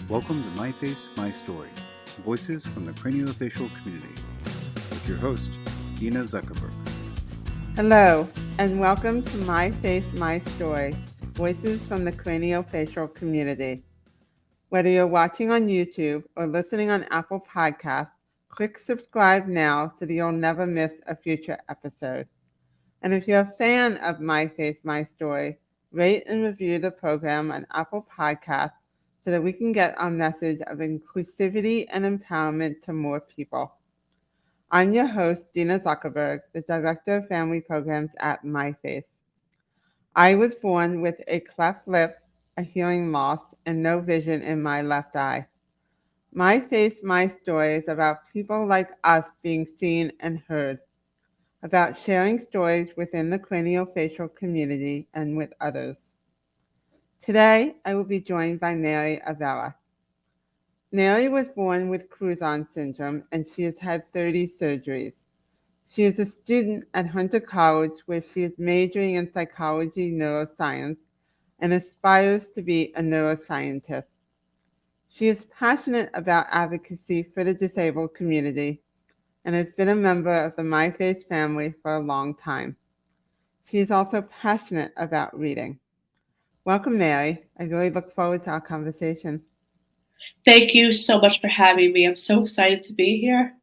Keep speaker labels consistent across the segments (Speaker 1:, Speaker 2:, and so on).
Speaker 1: Welcome to My Face, My Story, Voices from the Craniofacial Community, with your host, Dina Zuckerberg.
Speaker 2: Hello, and welcome to My Face, My Story, Voices from the Craniofacial Community. Whether you're watching on YouTube or listening on Apple Podcasts, click subscribe now so that you'll never miss a future episode. And if you're a fan of My Face, My Story, rate and review the program on Apple Podcasts so that we can get our message of inclusivity and empowerment to more people. I'm your host, Dina Zuckerberg, the Director of Family Programs at MyFace. I was born with a cleft lip, a hearing loss, and no vision in my left eye. My Face, My Story is about people like us being seen and heard, about sharing stories within the craniofacial community and with others. Today, I will be joined by Mary Avella. Mary was born with Crouzon syndrome, and she has had 30 surgeries. She is a student at Hunter College, where she is majoring in psychology neuroscience and aspires to be a neuroscientist. She is passionate about advocacy for the disabled community and has been a member of the MyFace family for a long time. She is also passionate about reading. Welcome, Mary. I really look forward to our conversation.
Speaker 3: Thank you so much for having me. I'm so excited to be here.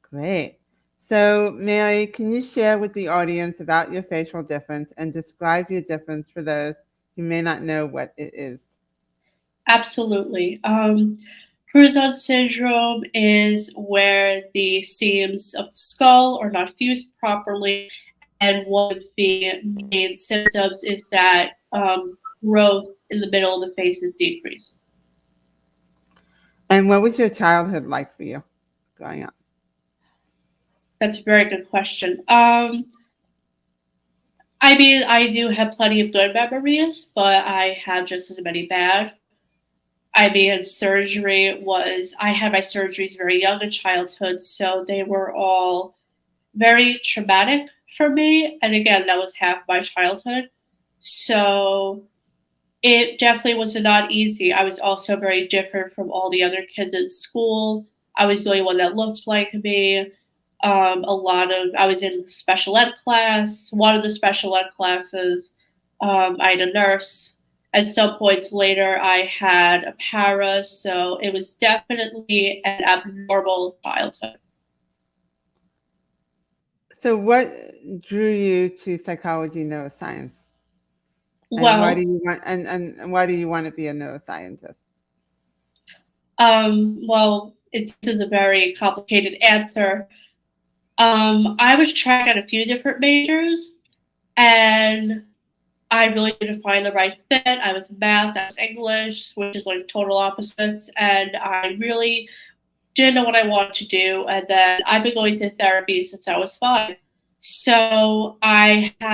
Speaker 2: Great. So, Mary, can you share with the audience about your facial difference and describe your difference for those who may not know what it is?
Speaker 3: Absolutely. Crouzon syndrome is where the seams of the skull are not fused properly, and one of the main symptoms is that growth in the middle of the face is decreased.
Speaker 2: And what was your childhood like for you growing up?
Speaker 3: That's a very good question. I do have plenty of good memories, but I have just as many bad. I had my surgeries very young in childhood, so they were all very traumatic for me. And again, that was half my childhood. So it definitely was not easy. I was also very different from all the other kids in school. I was the only one that looked like me. I was in special ed class, one of the special ed classes. I had a nurse. At some points later, I had a para, so it was definitely an abnormal childhood.
Speaker 2: So, what drew you to psychology neuroscience? And why do
Speaker 3: Well,
Speaker 2: you want and why do you want to be a neuroscientist?
Speaker 3: this is a very complicated answer. I was trying out a few different majors, and I really didn't find the right fit. I was math, I was English, which is like total opposites, and I really didn't know what I wanted to do. And then I've been going to therapy since I was 5. So like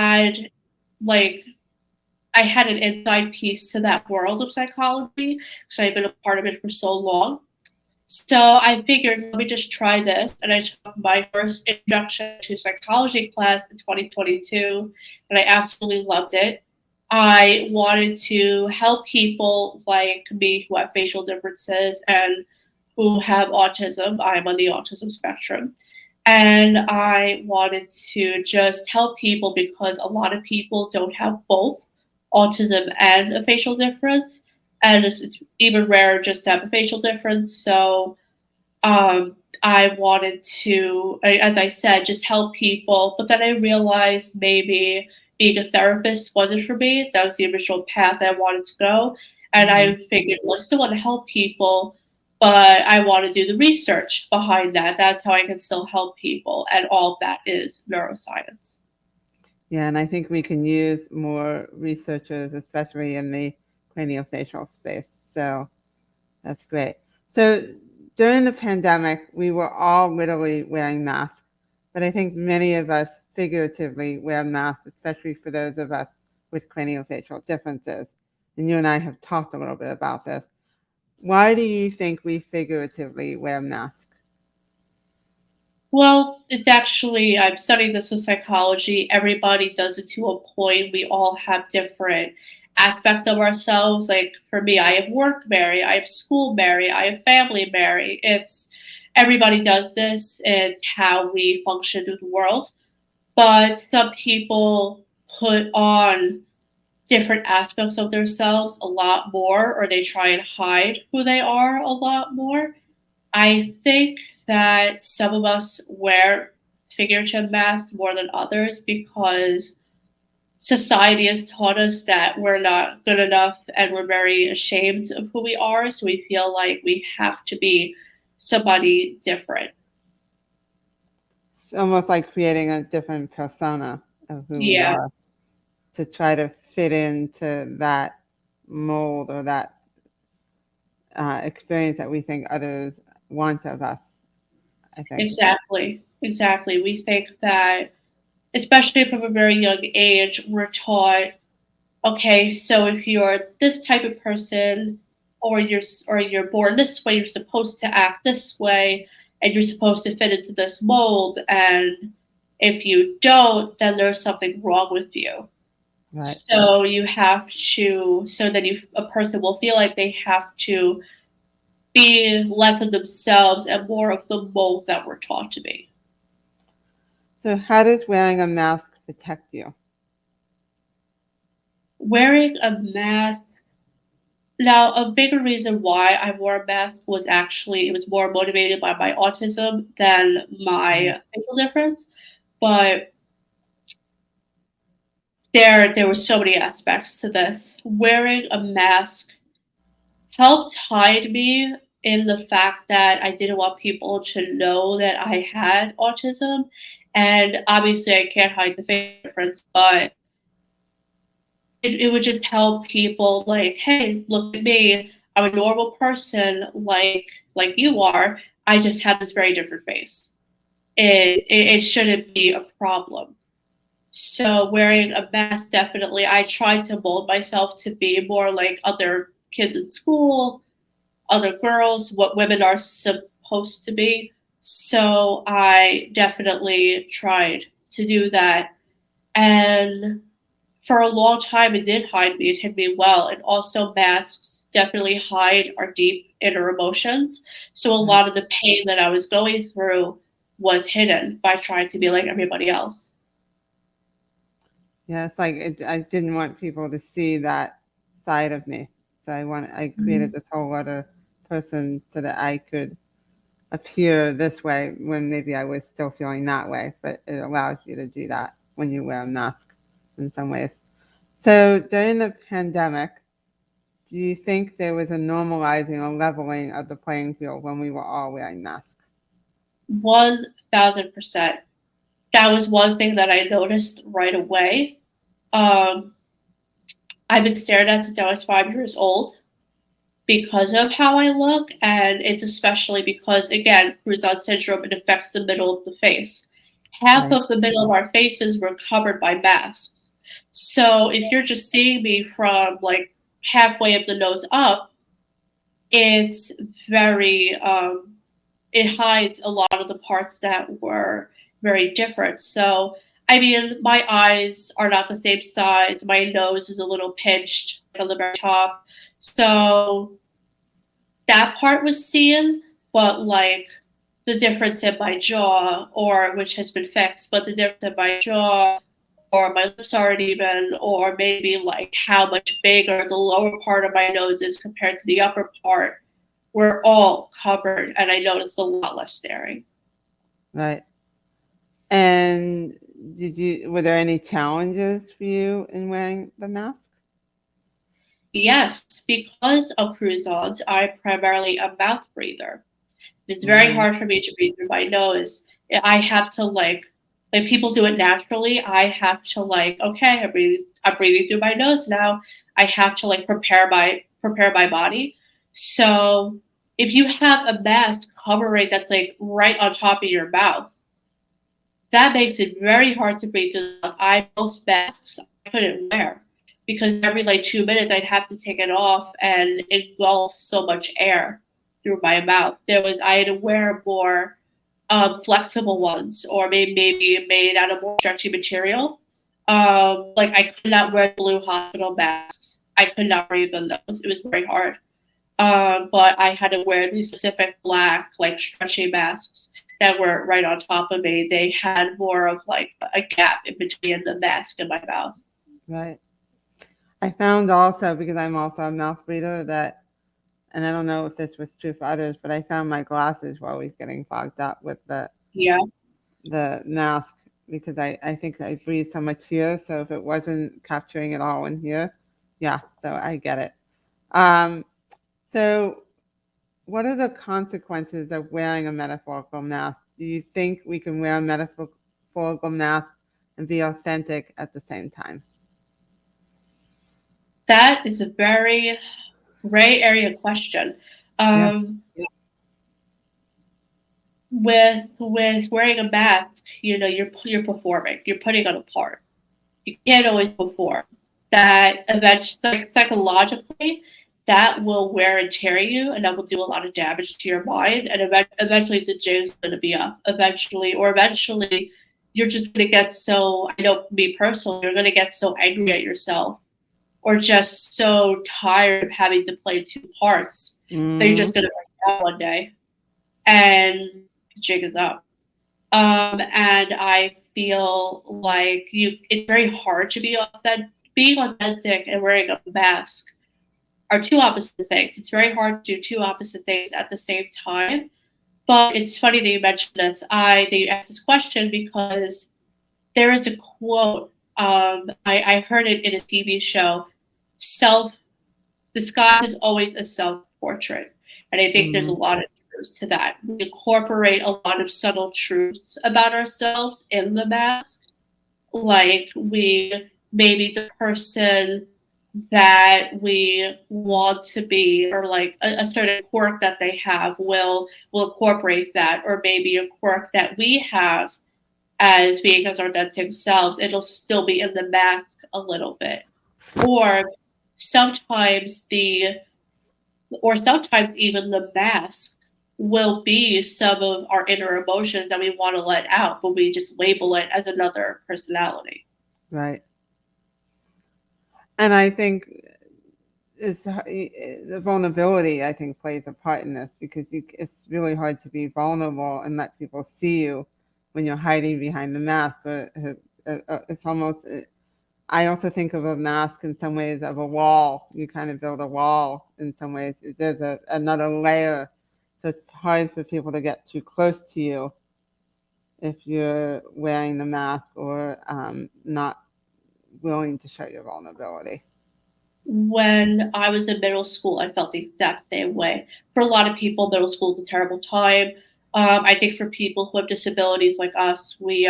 Speaker 3: I had an inside piece to that world of psychology because I've been a part of it for so long. So I figured, let me just try this. And I took my first introduction to psychology class in 2022, and I absolutely loved it. I wanted to help people like me who have facial differences and who have autism. I'm on the autism spectrum. And I wanted to just help people because a lot of people don't have both autism and a facial difference. And it's even rarer just to have a facial difference. So I wanted to, as I said, just help people. But then I realized maybe being a therapist wasn't for me. That was the original path I wanted to go. And I figured, well, I still want to help people, but I want to do the research behind that. That's how I can still help people. And all of that is neuroscience.
Speaker 2: Yeah, and I think we can use more researchers, especially in the craniofacial space. So that's great. So during the pandemic, we were all literally wearing masks, but I think many of us figuratively wear masks, especially for those of us with craniofacial differences. And you and I have talked a little bit about this. Why do you think we figuratively wear masks?
Speaker 3: Well, I'm studying this with psychology. Everybody does it to a point. We all have different aspects of ourselves. Like for me, I have work Mary, I have school Mary, I have family Mary. It's everybody does this. It's how we function in the world. But some people put on different aspects of themselves a lot more, or they try and hide who they are a lot more. I think that some of us wear figurative masks more than others because society has taught us that we're not good enough and we're very ashamed of who we are. So we feel like we have to be somebody different.
Speaker 2: It's almost like creating a different persona of who we
Speaker 3: Yeah,
Speaker 2: are to try to fit into that mold or that experience that we think others want of us, I think.
Speaker 3: exactly. Exactly. We think that, especially from a very young age, we're taught, okay, so if you're this type of person, or you're born this way, you're supposed to act this way, and you're supposed to fit into this mold. And if you don't, then there's something wrong with you.
Speaker 2: Right.
Speaker 3: So you have to, so that a person will feel like they have to be less of themselves and more of the mold that we're taught to be.
Speaker 2: So how does wearing a mask protect you?
Speaker 3: Wearing a mask. Now, a bigger reason why I wore a mask was actually, it was more motivated by my autism than my facial difference. But there were so many aspects to this. Wearing a mask helped hide me in the fact that I didn't want people to know that I had autism. And obviously, I can't hide the facial difference, but it would just help people like, hey, look at me. I'm a normal person like you are. I just have this very different face. It shouldn't be a problem. So wearing a mask, definitely, I tried to mold myself to be more like other kids in school, other girls, what women are supposed to be. So I definitely tried to do that. And for a long time, it did hide me. It hid me well. And also, masks definitely hide our deep inner emotions. So a lot of the pain that I was going through was hidden by trying to be like everybody else.
Speaker 2: Yeah, it's like I didn't want people to see that side of me. So I created this whole other person so that I could appear this way when maybe I was still feeling that way. But it allows you to do that when you wear a mask in some ways. So during the pandemic, do you think there was a normalizing or leveling of the playing field when we were all wearing masks?
Speaker 3: 1000%. That was one thing that I noticed right away. I've been stared at since I was 5 years old because of how I look, and it's especially because, again, Cruzon syndrome, it affects the middle of the face. Half
Speaker 2: Right.
Speaker 3: of the middle of our faces were covered by masks. So if you're just seeing me from like halfway of the nose up, it's very, it hides a lot of the parts that were very different. So, I mean, my eyes are not the same size. My nose is a little pinched on the very top. So that part was seen, but like the difference in my jaw, or which has been fixed, but the difference in my jaw, or my lips aren't even, or maybe like how much bigger the lower part of my nose is compared to the upper part, were all covered, and I noticed a lot less staring.
Speaker 2: Right. And were there any challenges for you in wearing the mask?
Speaker 3: Yes, because of Cruzons, I'm primarily a mouth breather. It's very
Speaker 2: Mm,
Speaker 3: hard for me to breathe through my nose. I have to like people do it naturally. I have to like, okay, I'm breathing through my nose now. I have to like prepare my body. So if you have a mask covering that's like right on top of your mouth, that makes it very hard to breathe. I most masks I couldn't wear because every like 2 minutes I'd have to take it off and engulf so much air through my mouth. I had to wear more flexible ones, or maybe made out of more stretchy material. Like I could not wear blue hospital masks I could not breathe in those. It was very hard. But I had to wear these specific black, like stretchy masks that were right on top of me. They had more of like a gap in between the mask and my mouth.
Speaker 2: Right. I found also, because I'm also a mouth breather, that, and I don't know if this was true for others, but I found my glasses were always getting fogged up with
Speaker 3: Yeah.
Speaker 2: the mask, because I think I breathe so much here. So if it wasn't capturing it all in here, yeah, so I get it. So what are the consequences of wearing a metaphorical mask? Do you think we can wear a metaphorical mask and be authentic at the same time?
Speaker 3: That is a very gray area question.
Speaker 2: Yeah.
Speaker 3: With wearing a mask, you're performing. You're putting on a part. You can't always perform. That eventually, like, psychologically, that will wear and tear you, and that will do a lot of damage to your mind. And eventually, the jig's going to be up. Eventually, you're just going to get so. I know me personally, you're going to get so angry at yourself, or just so tired of having to play two parts that you're just going to break down one day, and the jig is up. And I feel like it's very hard to be authentic. Being authentic and wearing a mask are two opposite things. It's very hard to do two opposite things at the same time. But it's funny that you mentioned this. That you asked this question because there is a quote. I heard it in a TV show. The sky is always a self-portrait, and I think there's a lot of to that. We incorporate a lot of subtle truths about ourselves in the mask. Like maybe the person that we want to be, or like a certain quirk that they have will incorporate that, or maybe a quirk that we have as being as our authentic selves, it'll still be in the mask a little bit. Or sometimes even the mask will be some of our inner emotions that we want to let out, but we just label it as another personality.
Speaker 2: Right. And I think the vulnerability, I think, plays a part in this, because it's really hard to be vulnerable and let people see you when you're hiding behind the mask. It's almost, I also think of a mask in some ways of a wall. You kind of build a wall in some ways. There's another layer. So it's hard for people to get too close to you if you're wearing the mask or not willing to show your vulnerability.
Speaker 3: When I was in middle school, I felt the exact same way. For a lot of people, middle school is a terrible time. I think for people who have disabilities like us, we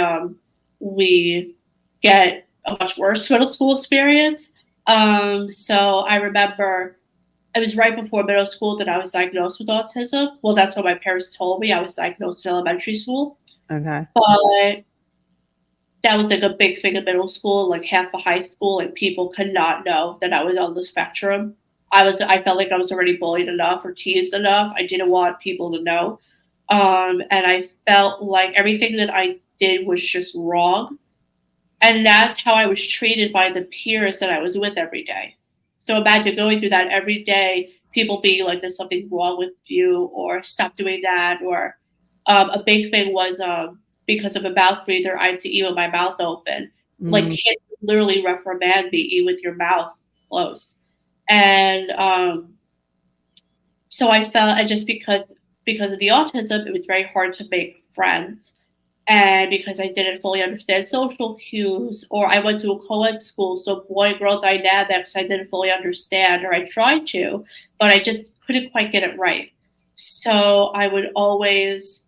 Speaker 3: get a much worse middle school experience. So I remember it was right before middle school that I was diagnosed with autism. Well, that's what my parents told me. I was diagnosed in elementary school.
Speaker 2: Okay.
Speaker 3: But that was like a big thing in middle school, like half of high school, like people could not know that I was on the spectrum. I felt like I was already bullied enough or teased enough. I didn't want people to know. And I felt like everything that I did was just wrong. And that's how I was treated by the peers that I was with every day. So imagine going through that every day, people being like, there's something wrong with you, or stop doing that. Or a big thing was because I'm a mouth breather, I had to eat with my mouth open. Like kids literally reprimand me, eat with your mouth closed. And so I felt, and just because of the autism, it was very hard to make friends. And because I didn't fully understand social cues, or I went to a co-ed school, so boy-girl dynamics I didn't fully understand, or I tried to, but I just couldn't quite get it right. So I would always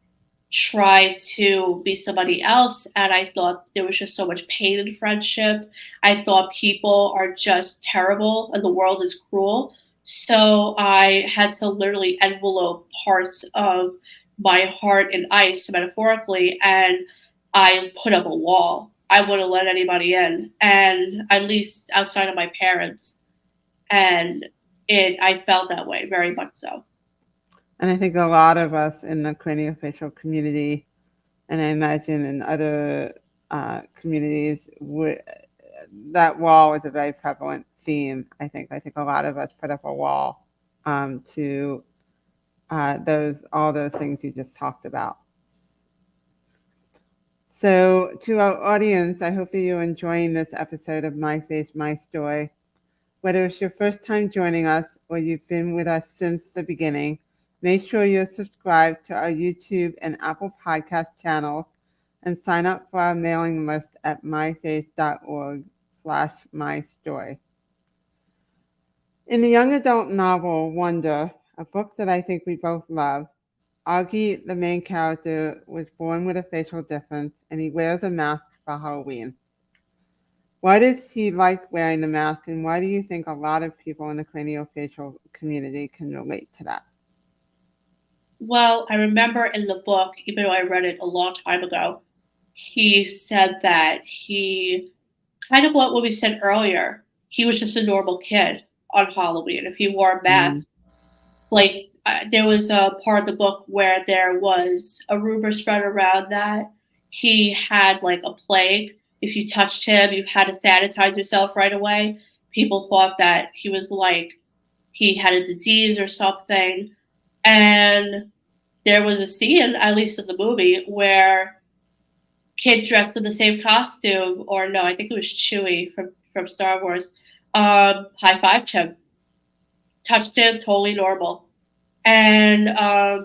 Speaker 3: try to be somebody else, and I thought there was just so much pain in friendship. I thought people are just terrible and the world is cruel. So I had to literally envelope parts of my heart in ice, metaphorically, and I put up a wall. I wouldn't let anybody in, and at least outside of my parents. And I felt that way, very much so.
Speaker 2: And I think a lot of us in the craniofacial community, and I imagine in other communities, that wall is a very prevalent theme. I think a lot of us put up a wall to all those things you just talked about. So to our audience, I hope that you're enjoying this episode of My Faith, My Story. Whether it's your first time joining us or you've been with us since the beginning, make sure you're subscribed to our YouTube and Apple Podcast channels and sign up for our mailing list at myfaith.org/mystory. In the young adult novel Wonder, a book that I think we both love, Augie, the main character, was born with a facial difference, and he wears a mask for Halloween. Why does he like wearing the mask, and why do you think a lot of people in the craniofacial community can relate to that?
Speaker 3: Well, I remember in the book, even though I read it a long time ago, he said that he, kind of what we said earlier, he was just a normal kid on Halloween. If he wore a mask, like there was a part of the book where there was a rumor spread around that he had like a plague. If you touched him, you had to sanitize yourself right away. People thought that he was like, he had a disease or something. And there was a scene, at least in the movie, where kid dressed in the same costume, or no, I think it was Chewie from Star Wars, high-fived him, touched him, totally normal. And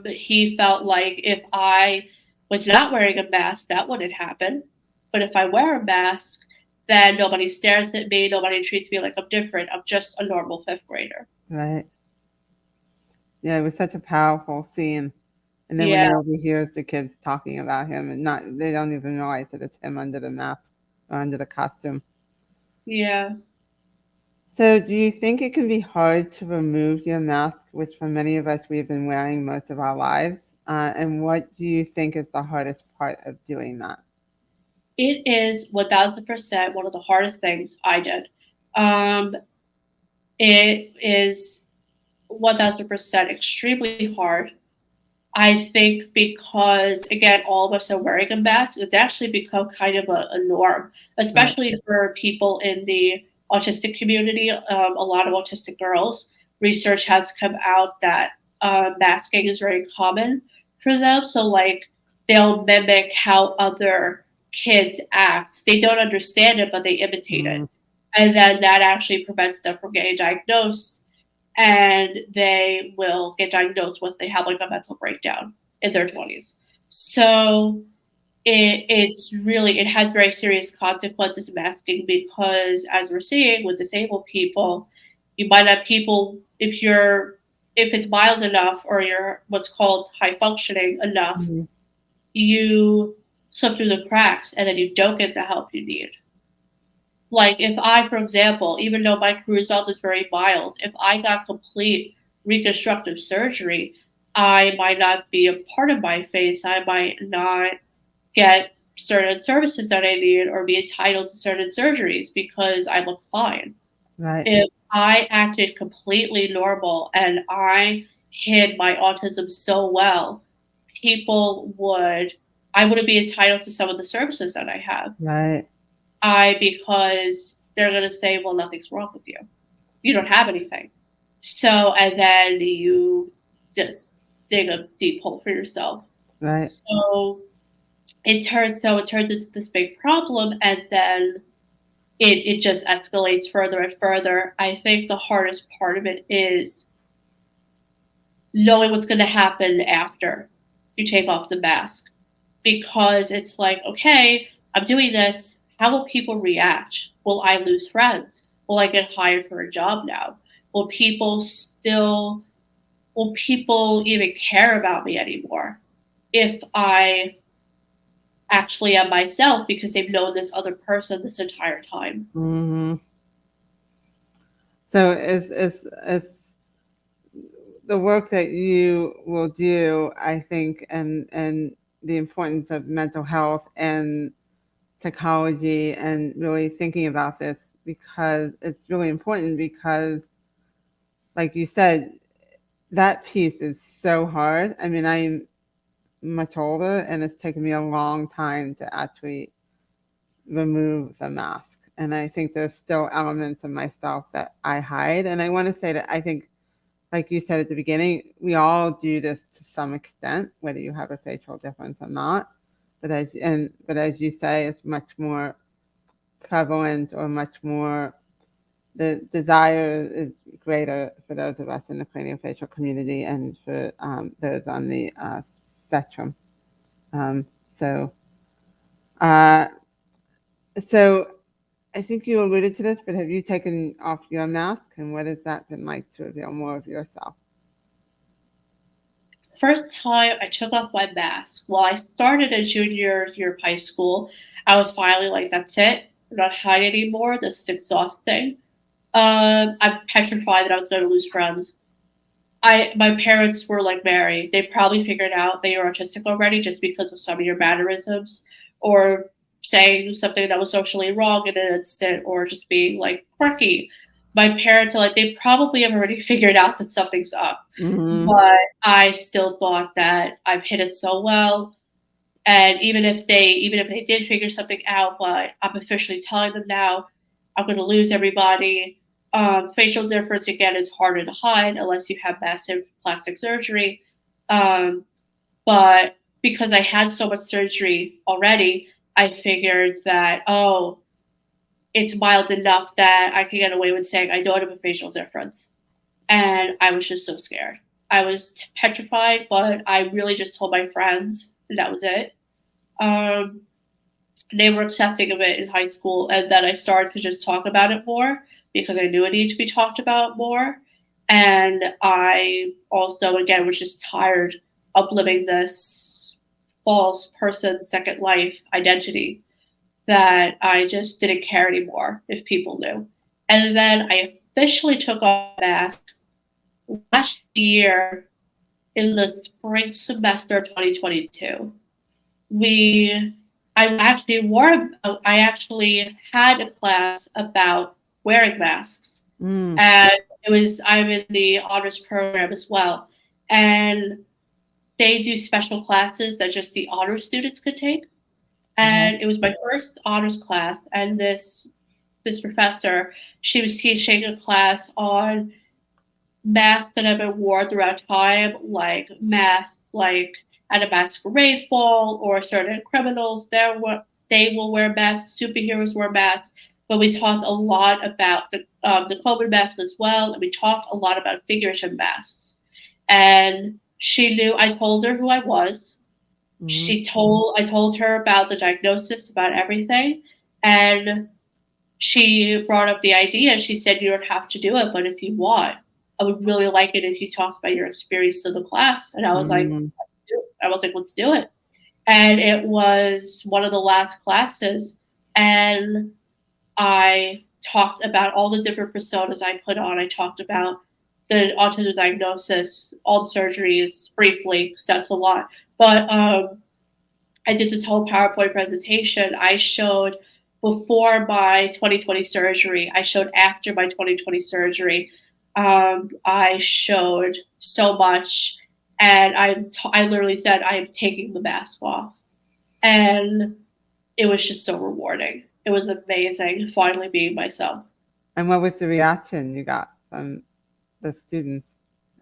Speaker 3: he felt like if I was not wearing a mask, that wouldn't happen. But if I wear a mask, then nobody stares at me, nobody treats me like I'm different. I'm just a normal fifth grader.
Speaker 2: Right. Yeah, it was such a powerful scene. And then
Speaker 3: Yeah.
Speaker 2: when he overhears the kids talking about him, and they don't even realize that it's him under the mask or under the costume.
Speaker 3: Yeah.
Speaker 2: So do you think it can be hard to remove your mask, which for many of us we've been wearing most of our lives? And what do you think is the hardest part of doing that?
Speaker 3: It is 1000% one of the hardest things I did. It is 1000% extremely hard. I think because, again, all of us are wearing a mask, it's actually become kind of a norm, especially for people in the autistic community, a lot of autistic girls. Research has come out that masking is very common for them. So, like, they'll mimic how other kids act. They don't understand it, but they imitate it. And then that actually prevents them from getting diagnosed. And they will get diagnosed once they have like a mental breakdown in their 20s. So it has very serious consequences, masking, because as we're seeing with disabled people, you might have people, if it's mild enough or you're what's called high functioning enough, you slip through the cracks and then you don't get the help you need. Like if I, for example, even though my result is very mild, if I got complete reconstructive surgery, I might not be a part of my face. I might not get certain services that I need or be entitled to certain surgeries because I look fine.
Speaker 2: Right.
Speaker 3: If I acted completely normal and I hid my autism so well, I wouldn't be entitled to some of the services that I have.
Speaker 2: Right.
Speaker 3: Because they're going to say, well, nothing's wrong with you. You don't have anything. So, and then you just dig a deep hole for yourself.
Speaker 2: Right.
Speaker 3: So it turns into this big problem, and then it just escalates further and further. I think the hardest part of it is knowing what's going to happen after you take off the mask. Because it's like, okay, I'm doing this. How will people react? Will I lose friends? Will I get hired for a job now? Will people even care about me anymore if I actually am myself because they've known this other person this entire time?
Speaker 2: Mm-hmm. So it's the work that you will do, I think, and the importance of mental health and psychology and really thinking about this, because it's really important, because like you said, that piece is so hard. I mean, I'm much older and it's taken me a long time to actually remove the mask. and I think there's still elements of myself that I hide. And I want to say that I think, like you said at the beginning, we all do this to some extent, whether you have a facial difference or not. But as you say, it's much more prevalent, or much more, the desire is greater for those of us in the craniofacial community and for those on the spectrum. So I think you alluded to this, but have you taken off your mask, and what has that been like to reveal more of yourself?
Speaker 3: First time I took off my mask, well, I started a junior year of high school. I was finally like, that's it. I'm not hiding anymore. This is exhausting. I'm petrified that I was going to lose friends. My parents were like, Mary, they probably figured out that you're autistic already just because of some of your mannerisms, or saying something that was socially wrong in an instant, or just being like quirky. My parents are like, they probably have already figured out that something's up.
Speaker 2: Mm-hmm.
Speaker 3: But I still thought that I've hit it so well. And even if they did figure something out, but I'm officially telling them now, I'm going to lose everybody. Facial difference, again, is harder to hide unless you have massive plastic surgery. But because I had so much surgery already, I figured that, it's mild enough that I can get away with saying I don't have a facial difference. And I was just so scared. I was petrified, but I really just told my friends, and that was it. They were accepting of it in high school, and then I started to just talk about it more because I knew it needed to be talked about more. And I also, again, was just tired of living this false person, second life identity, that I just didn't care anymore if people knew. And then I officially took off the mask last year in the spring semester of 2022. I actually had a class about wearing masks.
Speaker 2: Mm.
Speaker 3: And I'm in the honors program as well. And they do special classes that just the honors students could take. And it was my first honors class. And this professor, she was teaching a class on masks that have been worn throughout time, like masks like at a masquerade ball, or certain criminals they will wear masks, superheroes wear masks. But we talked a lot about the COVID mask as well, and we talked a lot about figurative masks. And she knew. I told her who I was.
Speaker 2: Mm-hmm.
Speaker 3: I told her about the diagnosis, about everything, and she brought up the idea. She said, "You don't have to do it, but if you want, I would really like it if you talked about your experience to the class." And I was like, let's do it. And it was one of the last classes, and I talked about all the different personas I put on. I talked about the autism diagnosis, all the surgeries briefly, because that's a lot. But I did this whole PowerPoint presentation. I showed before my 2020 surgery. I showed after my 2020 surgery. I showed so much, and I literally said, I am taking the mask off. And it was just so rewarding. It was amazing finally being myself.
Speaker 2: And what was the reaction you got from the students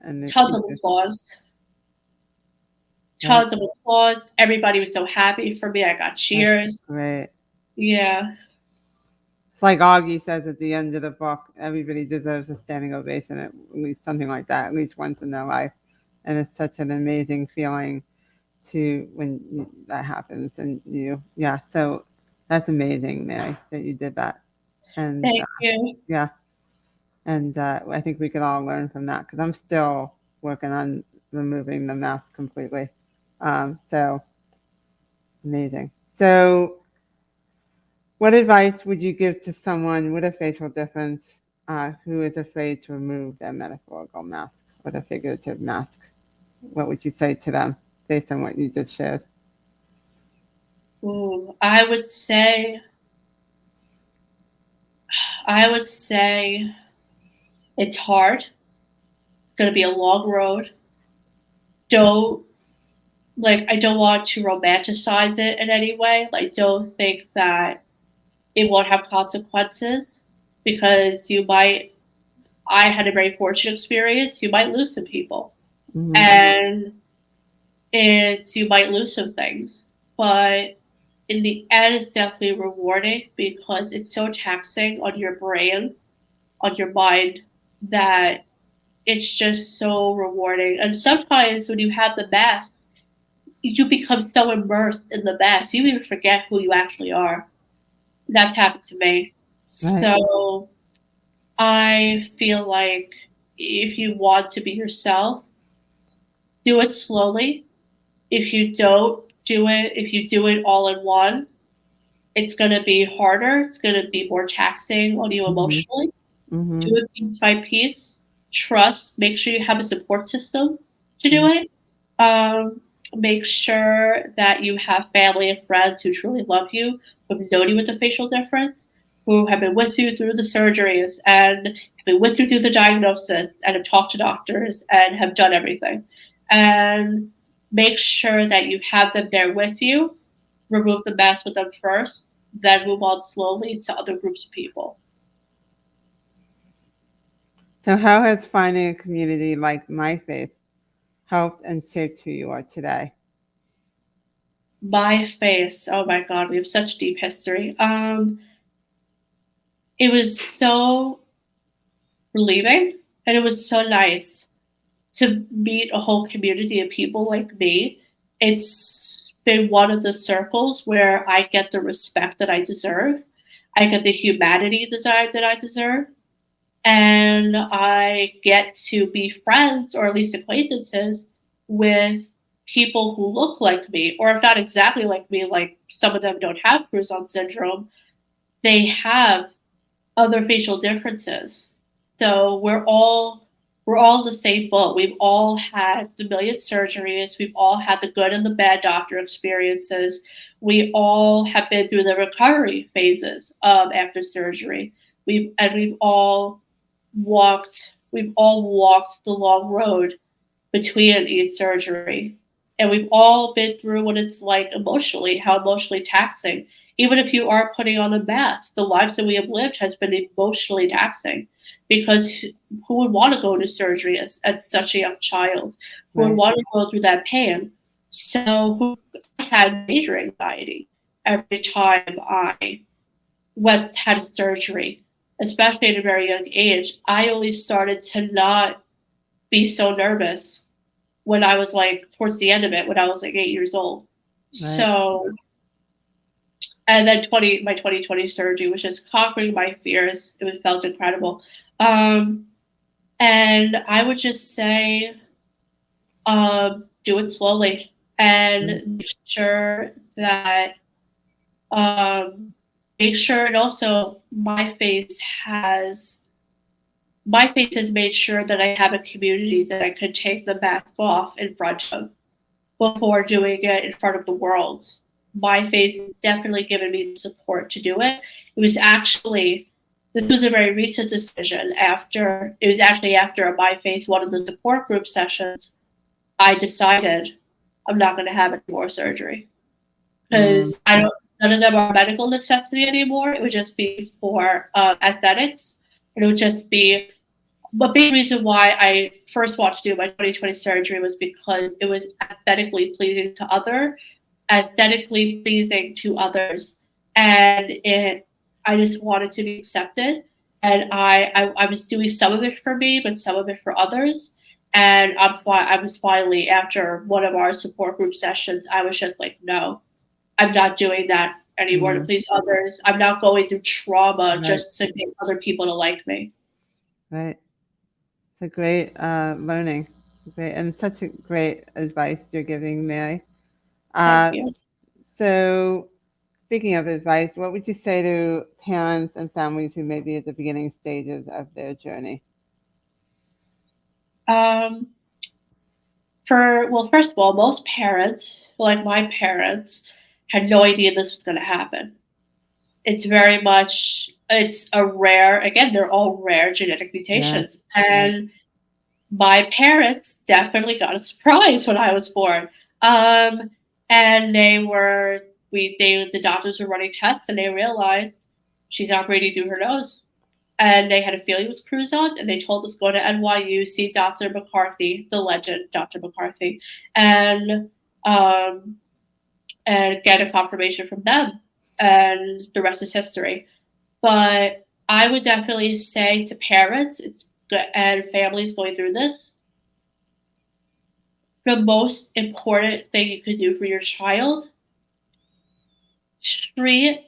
Speaker 2: and the
Speaker 3: Tons of
Speaker 2: teachers?
Speaker 3: applause. Tons of applause. Everybody was so happy for me. I got cheers.
Speaker 2: Great.
Speaker 3: Yeah.
Speaker 2: It's like Augie says at the end of the book, everybody deserves a standing ovation, at least something like that, at least once in their life. And it's such an amazing feeling when that happens. And so that's amazing, Mary, that you did that. And
Speaker 3: thank you.
Speaker 2: Yeah. And I think we could all learn from that, because I'm still working on removing the mask completely. So amazing. So what advice would you give to someone with a facial difference who is afraid to remove their metaphorical mask or the figurative mask? What would you say to them based on what you just shared?
Speaker 3: I would say it's hard. It's going to be a long road. I don't want to romanticize it in any way. Don't think that it won't have consequences because I had a very fortunate experience. You might lose some people, and you might lose some things, but in the end, it's definitely rewarding because it's so taxing on your brain, on your mind, that it's just so rewarding. And sometimes when you have the mask, you become so immersed in the mask, you even forget who you actually are. That's happened to me.
Speaker 2: Right.
Speaker 3: So I feel like if you want to be yourself, do it slowly. If you don't do it, if you do it all in one, it's going to be harder. It's going to be more taxing on you emotionally.
Speaker 2: Mm-hmm.
Speaker 3: Do it piece by piece. Trust. Make sure you have a support system to do it. Make sure that you have family and friends who truly love you, who have known you with the facial difference, who have been with you through the surgeries and have been with you through the diagnosis and have talked to doctors and have done everything. And make sure that you have them there with you. Remove the mask with them first, then move on slowly to other groups of people.
Speaker 2: So, how has finding a community like MyFaith helped and shaped who you are today?
Speaker 3: MyFaith, oh my God, we have such deep history. It was so relieving and it was so nice to meet a whole community of people like me. It's been one of the circles where I get the respect that I deserve. I get the humanity that I deserve. And I get to be friends or at least acquaintances with people who look like me, or if not exactly like me, like some of them don't have Cruzon syndrome, they have other facial differences. So we're all in the same boat. We've all had the million surgeries. We've all had the good and the bad doctor experiences. We all have been through the recovery phases after surgery. We've all we've all walked the long road between each surgery. And we've all been through what it's like emotionally, how emotionally taxing. Even if you are putting on a mask, the lives that we have lived has been emotionally taxing because who would want to go to surgery as such a young child? Who would want to go through that pain? So I had major anxiety every time I had a surgery, especially at a very young age. I only started to not be so nervous when I was like towards the end of it, when I was like 8 years old. So, and then my 2020 surgery was just conquering my fears. It felt incredible. And I would just say, do it slowly and make sure that, and also MyFaith has made sure that I have a community that I could take the mask off in front of before doing it in front of the world. MyFaith has definitely given me the support to do it. This was a very recent decision after a MyFaith, one of the support group sessions, I decided I'm not going to have any more surgery because none of them are medical necessity anymore. It would just be for aesthetics. And it would just be the big reason why I first wanted to do my 2020 surgery was because it was aesthetically pleasing to others, and I just wanted to be accepted. And I was doing some of it for me, but some of it for others. And I was finally, after one of our support group sessions, I was just like, no, I'm not doing that anymore to please others. I'm not going through trauma just to get other people to like me.
Speaker 2: Right. It's a great learning. Great, and such a great advice you're giving, Mary.
Speaker 3: Thank you.
Speaker 2: So, speaking of advice, what would you say to parents and families who may be at the beginning stages of their journey?
Speaker 3: First of all, most parents, like my parents, had no idea this was going to happen. They're all rare genetic mutations. And my parents definitely got a surprise when I was born. And the doctors were running tests and they realized she's not breathing through her nose. And they had a feeling it was Crouzons, and they told us go to NYU, see Dr. McCarthy, the legend, Dr. McCarthy, and get a confirmation from them. And the rest is history. But I would definitely say to parents and families going through this, the most important thing you could do for your child, treat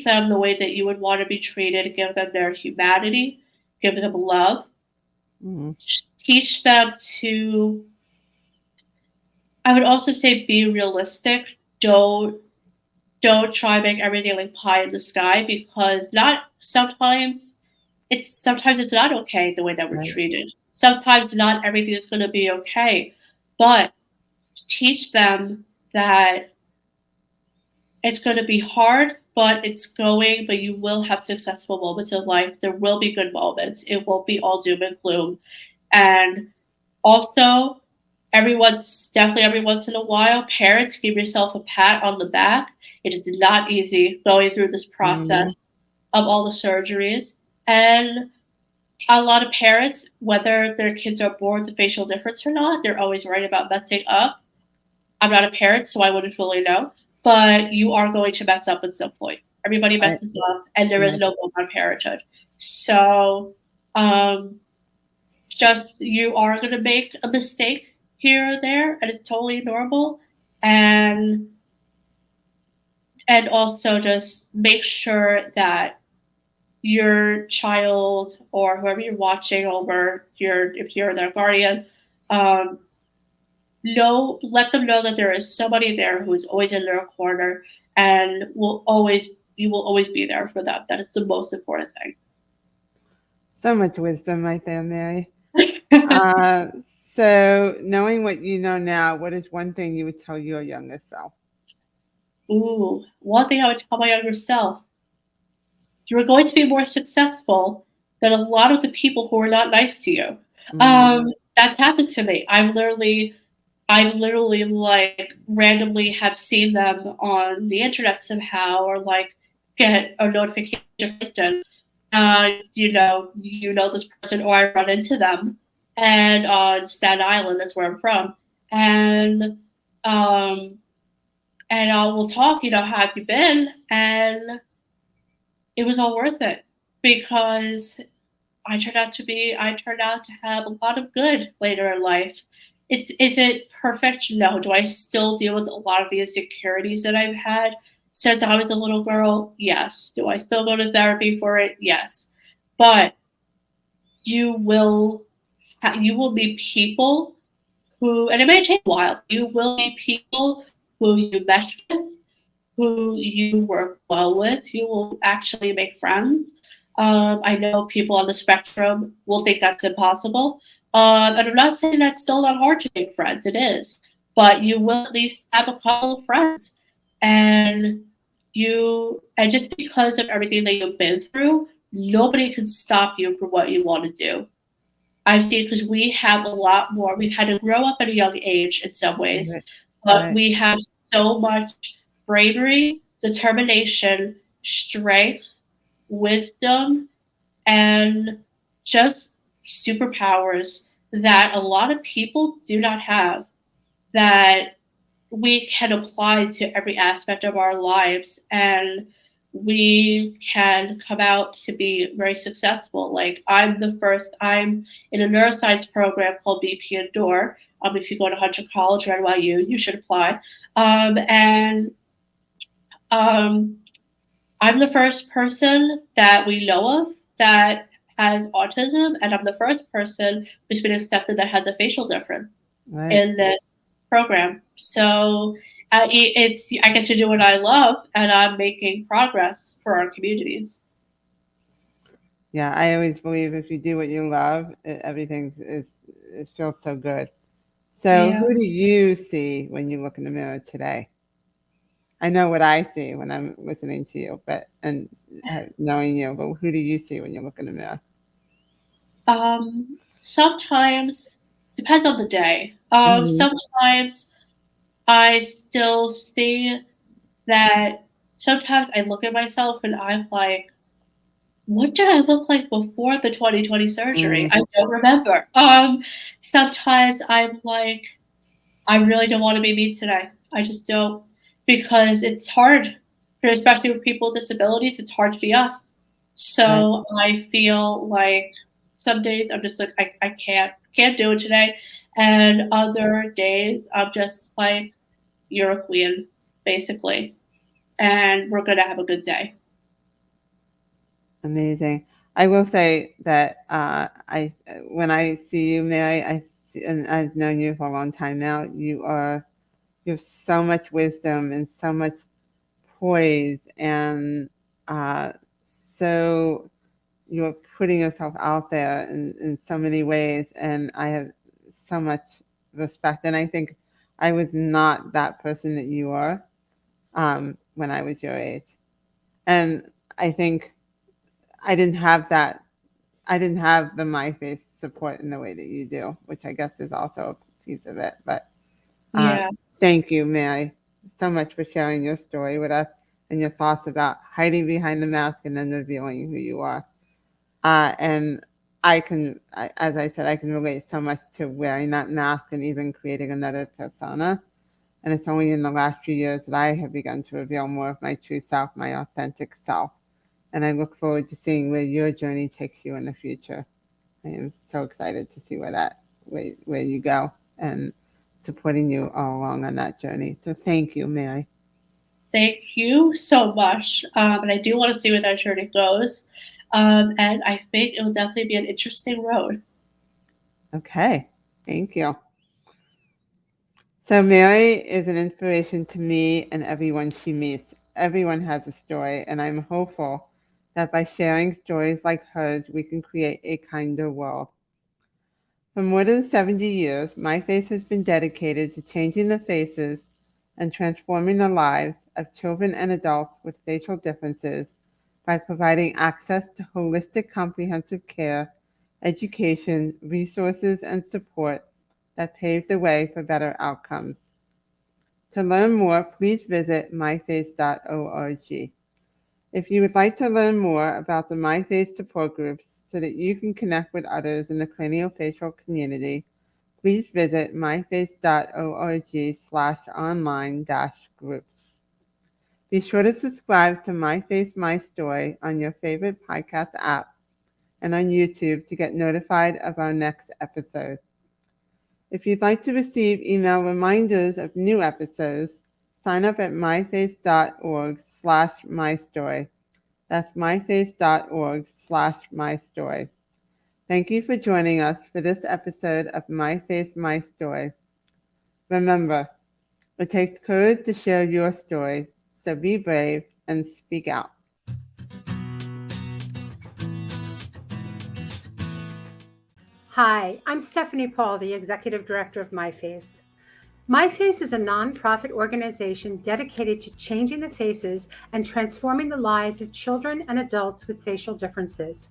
Speaker 3: them the way that you would want to be treated, give them their humanity, give them love, teach them to, I would also say, be realistic. Don't try to make everything like pie in the sky, because sometimes it's not okay the way that we're treated. Sometimes not everything is going to be okay, but teach them that it's going to be hard, but you will have successful moments in life. There will be good moments. It won't be all doom and gloom. And also, every once in a while, parents, give yourself a pat on the back. It is not easy going through this process of all the surgeries. And a lot of parents, whether their kids are born with a facial difference or not, they're always worried about messing up. I'm not a parent, so I wouldn't really know. But you are going to mess up at some point. Everybody messes up, and there is no hope on parenthood. So, you are going to make a mistake here or there, and it's totally normal. And also just make sure that your child or whoever you're watching over, if you're their guardian, let them know that there is somebody there who is always in their corner and you will always be there for them. That is the most important thing.
Speaker 2: So much wisdom right there, Mary. So knowing what you know now, what is one thing you would tell your younger self?
Speaker 3: Ooh, one thing I would tell my younger self: you're going to be more successful than a lot of the people who are not nice to you. That's happened to me. I literally like randomly have seen them on the internet somehow, or like get a notification from LinkedIn. You know this person, or I run into them, and on Staten Island, that's where I'm from, and we'll talk. How have you been? And it was all worth it, because I turned out to have a lot of good later in life. Is it perfect? No. Do I still deal with a lot of the insecurities that I've had since I was a little girl? Yes. Do I still go to therapy for it? Yes. But you will meet people who, and it may take a while, you will meet people who you mesh with, who you work well with. You will actually make friends. I know people on the spectrum will think that's impossible. And I'm not saying that's still not hard to make friends. It is. But you will at least have a couple of friends. And just because of everything that you've been through, nobody can stop you from what you want to do. I've seen, because we have a lot more. We've had to grow up at a young age in some ways, but we have so much bravery, determination, strength, wisdom, and just superpowers that a lot of people do not have, that we can apply to every aspect of our lives, and we can come out to be very successful. Like, I'm in a neuroscience program called BP Endure. If you go to Hunter College or NYU, you should apply. I'm the first person that we know of that has autism, and I'm the first person who's been accepted that has a facial difference in this program. So I get to do what I love, and I'm making progress for our communities.
Speaker 2: Yeah, I always believe if you do what you love, everything it feels so good. So who do you see when you look in the mirror today? I know what I see when I'm listening to you, and knowing you, but who do you see when you look in the mirror?
Speaker 3: Sometimes, depends on the day. Sometimes I still see that. Sometimes I look at myself and I'm like, what did I look like before the 2020 surgery?
Speaker 2: Mm.
Speaker 3: I don't remember. Sometimes I'm like, I really don't want to be me today. I just don't, because it's hard, especially with people with disabilities. It's hard to be us.
Speaker 2: Right.
Speaker 3: So I feel like some days I'm just like, I can't do it today, and other days I'm just like, you're a queen, basically, and we're gonna have a good day.
Speaker 2: Amazing. I will say that when I see you, Mary, and I've known you for a long time now. You have so much wisdom and so much poise, and uh, so you're putting yourself out there in so many ways, and I have so much respect. And I think I was not that person that you are when I was your age, and I think I didn't have that. I didn't have the my face support in the way that you do, which I guess is also a piece of it. But uh,
Speaker 3: Yeah.
Speaker 2: thank you, Mary, so much for sharing your story with us and your thoughts about hiding behind the mask and then revealing who you are. And as I said, I can relate so much to wearing that mask and even creating another persona. And it's only in the last few years that I have begun to reveal more of my true self, my authentic self. And I look forward to seeing where your journey takes you in the future. I am so excited to see where you go and supporting you all along on that journey. So thank you, Mary.
Speaker 3: Thank you so much. And I do want to see where that journey goes. And I think it will definitely be an interesting road.
Speaker 2: Okay, thank you. So Mary is an inspiration to me and everyone she meets. Everyone has a story, and I'm hopeful that by sharing stories like hers, we can create a kinder world. For more than 70 years, My Face has been dedicated to changing the faces and transforming the lives of children and adults with facial differences by providing access to holistic comprehensive care, education, resources, and support that pave the way for better outcomes. To learn more, please visit myface.org. If you would like to learn more about the MyFace support groups so that you can connect with others in the craniofacial community, please visit myface.org/online-groups. Be sure to subscribe to My Face, My Story on your favorite podcast app and on YouTube to get notified of our next episode. If you'd like to receive email reminders of new episodes, sign up at myface.org/mystory. That's myface.org/mystory. Thank you for joining us for this episode of My Face, My Story. Remember, it takes courage to share your story, so be brave and speak out.
Speaker 4: Hi, I'm Stephanie Paul, the Executive Director of MyFace. MyFace is a nonprofit organization dedicated to changing the faces and transforming the lives of children and adults with facial differences.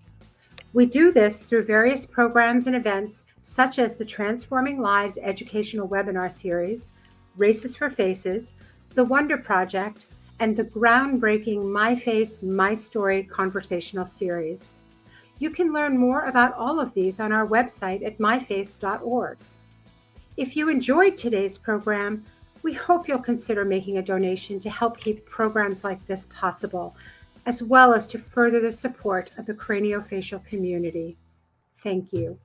Speaker 4: We do this through various programs and events such as the Transforming Lives educational webinar series, Races for Faces, the Wonder Project, and the groundbreaking My Face, My Story conversational series. You can learn more about all of these on our website at myface.org. If you enjoyed today's program, we hope you'll consider making a donation to help keep programs like this possible, as well as to further the support of the craniofacial community. Thank you.